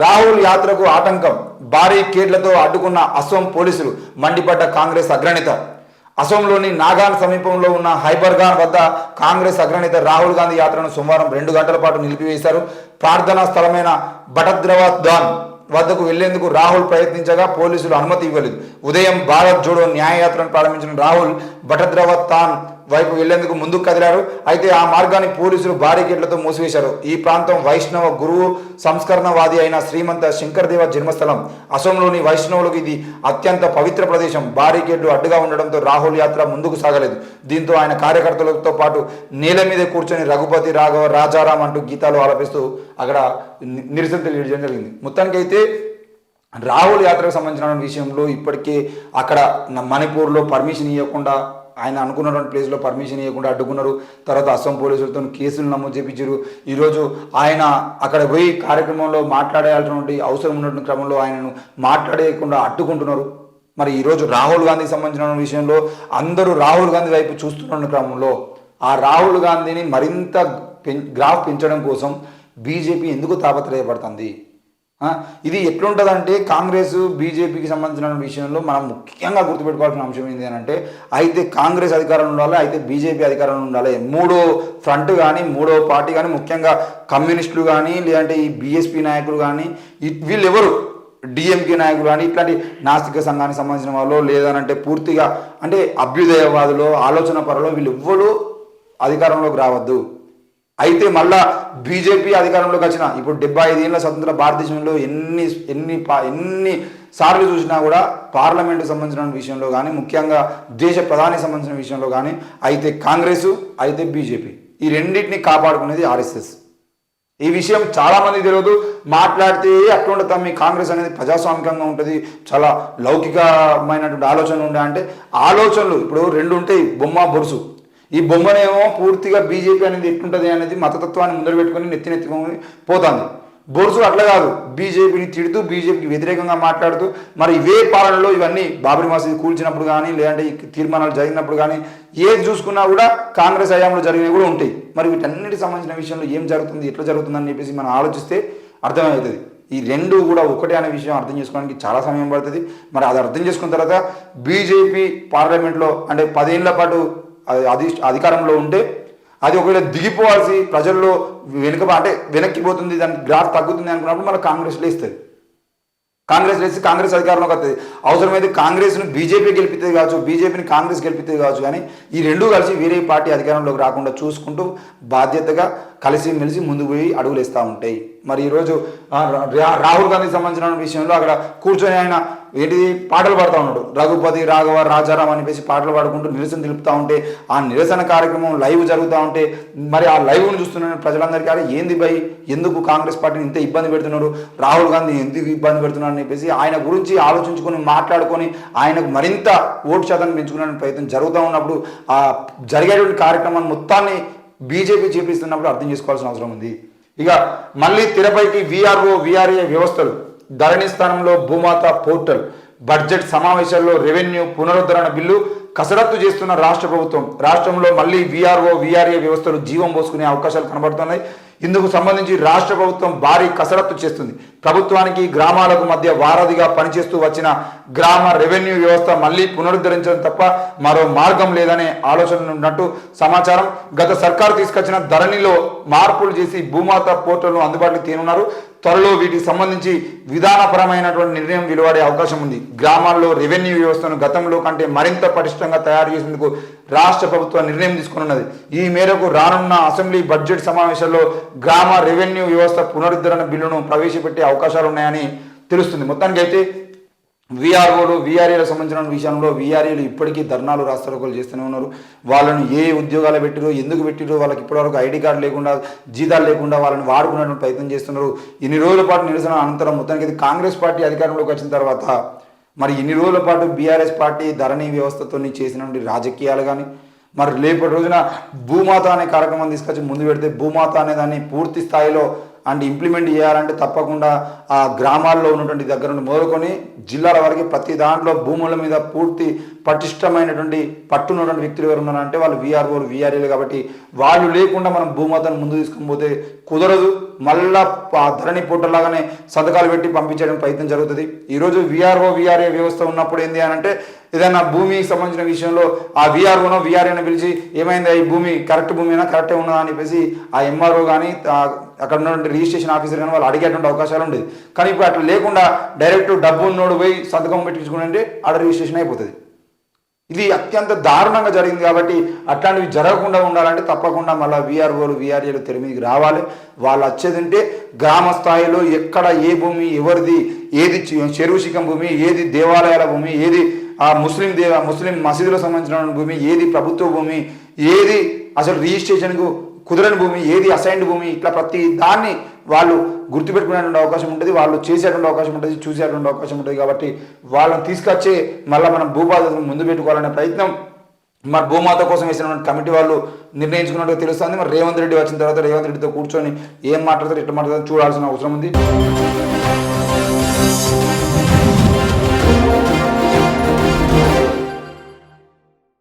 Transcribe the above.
రాహుల్ యాత్రకు ఆటంకం, భారీ కేడ్లతో అడ్డుకున్న అసోం పోలీసులు, మండిపడ్డ కాంగ్రెస్ అగ్రనేత. అసోంలోని నాగాన్ సమీపంలో ఉన్న హైబర్గాన్ వద్ద కాంగ్రెస్ అగ్రనేత రాహుల్ గాంధీ యాత్రను సోమవారం 2 గంటల పాటు నిలిపివేశారు. ప్రార్థనా స్థలమైన బటద్రవత్ దాన్ వద్దకు వెళ్లేందుకు రాహుల్ ప్రయత్నించగా పోలీసులు అనుమతి ఇవ్వలేదు. ఉదయం భారత్ జోడో న్యాయయాత్రను ప్రారంభించిన రాహుల్ బటద్రవత్ తాన్ వైపు వెళ్లేందుకు ముందుకు కదిలారు. అయితే ఆ మార్గాన్ని పోలీసులు బారికేడ్లతో మూసివేశారు. ఈ ప్రాంతం వైష్ణవ గురువు సంస్కరణవాది అయిన శ్రీమంత శంకరదేవ జన్మస్థలం. అసోంలోని వైష్ణవులకు ఇది అత్యంత పవిత్ర ప్రదేశం. బారికేడ్లు అడ్డుగా ఉండడంతో రాహుల్ యాత్ర ముందుకు సాగలేదు. దీంతో ఆయన కార్యకర్తలతో పాటు నేల మీద కూర్చొని రఘుపతి రాఘవ రాజారాం అంటూ గీతాలు ఆలపిస్తూ అక్కడ నిరసన తెలియజేయడం జరిగింది. మొత్తానికైతే రాహుల్ యాత్రకు సంబంధించిన విషయంలో ఇప్పటికే అక్కడ మణిపూర్లో పర్మిషన్ ఇవ్వకుండా, ఆయన అనుకున్నటువంటి ప్లేస్లో పర్మిషన్ ఇవ్వకుండా అడ్డుకున్నారు. తర్వాత అస్సాం పోలీసులతో కేసులు నమోదు చేయించారు. ఈరోజు ఆయన అక్కడ పోయి కార్యక్రమంలో మాట్లాడాల్సినటువంటి అవసరం ఉన్నటువంటి క్రమంలో ఆయనను మాట్లాడేయకుండా అడ్డుకుంటున్నారు. మరి ఈరోజు రాహుల్ గాంధీకి సంబంధించిన విషయంలో అందరూ రాహుల్ గాంధీ వైపు చూస్తున్న క్రమంలో ఆ రాహుల్ గాంధీని మరింత గ్రాఫ్ పెంచడం కోసం బీజేపీ ఎందుకు తాపత్రయపడుతుంది? ఇది ఎట్లుంటుందంటే కాంగ్రెస్ బీజేపీకి సంబంధించిన విషయంలో మనం ముఖ్యంగా గుర్తుపెట్టుకోవాల్సిన అంశం ఏంటి అని అంటే, అయితే కాంగ్రెస్ అధికారంలో ఉండాలి, అయితే బీజేపీ అధికారంలో ఉండాలి. మూడో ఫ్రంట్ కానీ మూడో పార్టీ కానీ, ముఖ్యంగా కమ్యూనిస్టులు కానీ లేదంటే ఈ బీఎస్పీ నాయకులు కానీ వీళ్ళెవరు డిఎంకే నాయకులు కానీ ఇట్లాంటి నాస్తిక సంఘానికి సంబంధించిన వాళ్ళు లేదనంటే పూర్తిగా అంటే అభ్యుదయవాదులు ఆలోచన పరులు వీళ్ళు ఎవ్వరు అధికారంలోకి రావద్దు. అయితే మళ్ళా బీజేపీ అధికారంలోకి వచ్చిన ఇప్పుడు 75 ఏళ్ళ స్వతంత్ర భారతదేశంలో ఎన్ని సార్లు చూసినా కూడా పార్లమెంటుకు సంబంధించిన విషయంలో కానీ ముఖ్యంగా దేశ ప్రధానికి సంబంధించిన విషయంలో కానీ అయితే కాంగ్రెస్ అయితే బీజేపీ ఈ రెండింటిని కాపాడుకునేది ఆర్ఎస్ఎస్. ఈ విషయం చాలామంది తెలియదు. మాట్లాడితే అట్లుంటుంది మీ కాంగ్రెస్ అనేది ప్రజాస్వామికంగా ఉంటుంది, చాలా లౌకికమైనటువంటి ఆలోచనలు ఉంటాయి అంటే ఆలోచనలు ఇప్పుడు 2 ఉంటాయి, బొమ్మ బొరుసు. ఈ బొమ్మనేమో పూర్తిగా బీజేపీ అనేది ఎట్లుంటుంది అనేది మతతత్వాన్ని ముందర పెట్టుకొని నెత్తికొని పోతుంది. బొరుసు అట్లా కాదు, బీజేపీని తిడుతూ బీజేపీకి వ్యతిరేకంగా మాట్లాడుతూ మరి ఇవే పాలనలో ఇవన్నీ బాబరీ మసీదు కూల్చినప్పుడు కానీ లేదంటే తీర్మానాలు జరిగినప్పుడు కానీ ఏది చూసుకున్నా కూడా కాంగ్రెస్ హయాంలో జరిగినవి కూడా ఉంటాయి. మరి వీటన్నిటికి సంబంధించిన విషయంలో ఏం జరుగుతుంది ఎట్లా జరుగుతుందని చెప్పేసి మనం ఆలోచిస్తే అర్థమవుతుంది. ఈ రెండు కూడా ఒకటే అనే విషయం అర్థం చేసుకోవడానికి చాలా సమయం పడుతుంది. మరి అది అర్థం చేసుకున్న తర్వాత బీజేపీ పార్లమెంట్లో అంటే 10 ఏళ్ల పాటు అధికారంలో ఉంటే అది ఒకవేళ దిగిపోవాల్సి ప్రజల్లో వెనక్కిపోతుంది, దానికి గ్రాఫ్ తగ్గుతుంది అనుకున్నప్పుడు మళ్ళీ కాంగ్రెస్ లేస్తుంది. కాంగ్రెస్ అధికారంలోకి వస్తుంది. అవసరమైతే కాంగ్రెస్ను బీజేపీ గెలిపితే కావచ్చు, బీజేపీని కాంగ్రెస్ గెలిపితే కావచ్చు, కానీ ఈ రెండూ కలిసి వేరే పార్టీ అధికారంలోకి రాకుండా చూసుకుంటూ బాధ్యతగా కలిసి మెలిసి ముందుకు పోయి అడుగులు వేస్తూ ఉంటాయి. మరి ఈరోజు రాహుల్ గాంధీకి సంబంధించిన విషయంలో అక్కడ కూర్చొని ఆయన ఏంటిది పాటలు పాడుతూ ఉన్నాడు, రఘుపతి రాఘవ రాజారాం అని చెప్పేసి పాటలు పాడుకుంటూ నిరసన తెలుపుతూ ఉంటే ఆ నిరసన కార్యక్రమం లైవ్ జరుగుతూ ఉంటే మరి ఆ లైవ్ను చూస్తున్న ప్రజలందరికీ అరే ఏంది భయ్, ఎందుకు కాంగ్రెస్ పార్టీని ఇంత ఇబ్బంది పెడుతున్నారు, రాహుల్ గాంధీ ఎందుకు ఇబ్బంది పెడుతున్నారు అని చెప్పేసి ఆయన గురించి ఆలోచించుకొని మాట్లాడుకొని ఆయనకు మరింత ఓటు శాతం పెంచుకునే ప్రయత్నం జరుగుతూ ఉన్నప్పుడు ఆ జరిగేటువంటి కార్యక్రమాన్ని మొత్తాన్ని బీజేపీ చేపిస్తున్నప్పుడు అర్థం చేసుకోవాల్సిన అవసరం ఉంది. ఇక మళ్ళీ తెరపైకి విఆర్ఏ వ్యవస్థలు, ధరణి స్థానంలో భూమాత పోర్టల్, బడ్జెట్ సమావేశాల్లో రెవెన్యూ పునరుద్ధరణ బిల్లు కసరత్తు చేస్తున్న రాష్ట్ర ప్రభుత్వం. రాష్ట్రంలో మళ్ళీ విఆర్ఏ వ్యవస్థలు జీవం పోసుకునే అవకాశాలు కనబడుతున్నాయి. ఇందుకు సంబంధించి రాష్ట్ర ప్రభుత్వం భారీ కసరత్తు చేస్తుంది. ప్రభుత్వానికి గ్రామాలకు మధ్య వారధిగా పనిచేస్తూ వచ్చిన గ్రామ రెవెన్యూ వ్యవస్థ మళ్ళీ పునరుద్ధరించడం తప్ప మరో మార్గం లేదనే ఆలోచన ఉన్నట్టు సమాచారం. గత సర్కారు తీసుకొచ్చిన ధరణిలో మార్పులు చేసి భూమాత పోర్టల్ను అందుబాటులోకి తేనున్నారు. త్వరలో వీటికి సంబంధించి విధానపరమైనటువంటి నిర్ణయం వెలువడే అవకాశం ఉంది. గ్రామాల్లో రెవెన్యూ వ్యవస్థను గతంలో కంటే మరింత పటిష్టంగా తయారు చేసేందుకు రాష్ట్ర ప్రభుత్వం నిర్ణయం తీసుకున్నది. ఈ మేరకు రానున్న అసెంబ్లీ బడ్జెట్ సమావేశాల్లో గ్రామ రెవెన్యూ వ్యవస్థ పునరుద్ధరణ బిల్లును ప్రవేశపెట్టే అవకాశాలు ఉన్నాయని తెలుస్తుంది. మొత్తానికి అయితే విఆర్ఏలకు సంబంధించిన విషయంలో విఆర్ఏలు ఇప్పటికీ ధర్నాలు రాస్తారోకోలు చేస్తూనే ఉన్నారు. వాళ్ళను ఏ ఉద్యోగాలు పెట్టిరో ఎందుకు పెట్టిరో వాళ్ళకి ఇప్పటివరకు ఐడి కార్డు లేకుండా జీతాలు లేకుండా వాళ్ళని వాడుకునేటువంటి ప్రయత్నం చేస్తున్నారు. ఇన్ని రోజుల పాటు నిరసన అనంతరం మొత్తానికి అయితే కాంగ్రెస్ పార్టీ అధికారంలోకి వచ్చిన తర్వాత మరి ఇన్ని రోజుల పాటు బీఆర్ఎస్ పార్టీ ధరణి వ్యవస్థతో చేసినటువంటి రాజకీయాలు కానీ మరి రేపటి రోజున భూమాత అనే కార్యక్రమం తీసుకొచ్చి ముందు పెడితే భూమాత అనే దాన్ని పూర్తి స్థాయిలో అండ్ ఇంప్లిమెంట్ చేయాలంటే తప్పకుండా ఆ గ్రామాల్లో ఉన్నటువంటి దగ్గర నుండి మొదలుకొని జిల్లాల వరకు ప్రతి దాంట్లో భూముల మీద పూర్తి పటిష్టమైనటువంటి పట్టున్నటువంటి వ్యక్తులు ఎవరు ఉన్నారంటే వాళ్ళు వీఆర్ఓలు వీఆర్ఏలు. కాబట్టి వాళ్ళు లేకుండా మనం భూమాతను ముందు తీసుకొని పోతే కుదరదు. మళ్ళా ధరణి పూటలాగానే సంతకాలు పెట్టి పంపించడం ప్రయత్నం జరుగుతుంది. ఈరోజు వీఆర్ఓ వీఆర్ఏ వ్యవస్థ ఉన్నప్పుడు ఏంది అని అంటే ఏదైనా భూమికి సంబంధించిన విషయంలో ఆ వీఆర్ఓనో వీఆర్ఏనో పిలిచి ఏమైంది ఈ భూమి కరెక్ట్ భూమినా కరెక్టే ఉన్నదా అని చెప్పేసి ఆ ఎంఆర్ఓ కానీ అక్కడ ఉన్నటువంటి రిజిస్ట్రేషన్ ఆఫీసర్ కానీ వాళ్ళు అడిగేటువంటి అవకాశాలు ఉండేది. కానీ ఇప్పుడు అట్లా లేకుండా డైరెక్ట్ డబ్బు ఉన్నోడు పోయి సంతకం పెట్టించుకుంటే ఆడ రిజిస్ట్రేషన్ అయిపోతుంది. ఇది అత్యంత దారుణంగా జరిగింది. కాబట్టి అట్లాంటివి జరగకుండా ఉండాలంటే తప్పకుండా మళ్ళీ వీఆర్ఓలు వీఆర్ఏలు తెర మీదకి రావాలి. వాళ్ళు వచ్చేదంటే గ్రామ స్థాయిలో ఎక్కడ ఏ భూమి ఎవరిది, ఏది చెరువు శిఖం భూమి, ఏది దేవాలయాల భూమి, ఏది ముస్లిం మసీదులకు సంబంధించిన భూమి, ఏది ప్రభుత్వ భూమి, ఏది అసలు రిజిస్ట్రేషన్కు కుదరని భూమి, ఏది అసైన్డ్ భూమి, ఇట్లా ప్రతి దాన్ని వాళ్ళు గుర్తుపెట్టుకునేటువంటి అవకాశం ఉంటుంది, వాళ్ళు చేసేటువంటి అవకాశం ఉంటుంది, చూసేటువంటి అవకాశం ఉంటుంది. కాబట్టి వాళ్ళని తీసుకొచ్చి మళ్ళీ మనం భూబాధను ముందు పెట్టుకోవాలనే ప్రయత్నం మరి భూమాత కోసం వేసినటువంటి కమిటీ వాళ్ళు నిర్ణయించుకున్నట్టుగా తెలుస్తుంది. మరి రేవంత్ రెడ్డి వచ్చిన తర్వాత రేవంత్ రెడ్డితో కూర్చొని ఏం మాట్లాడతారు ఎట్లా మాట్లాడతారు చూడాల్సిన అవసరం ఉంది.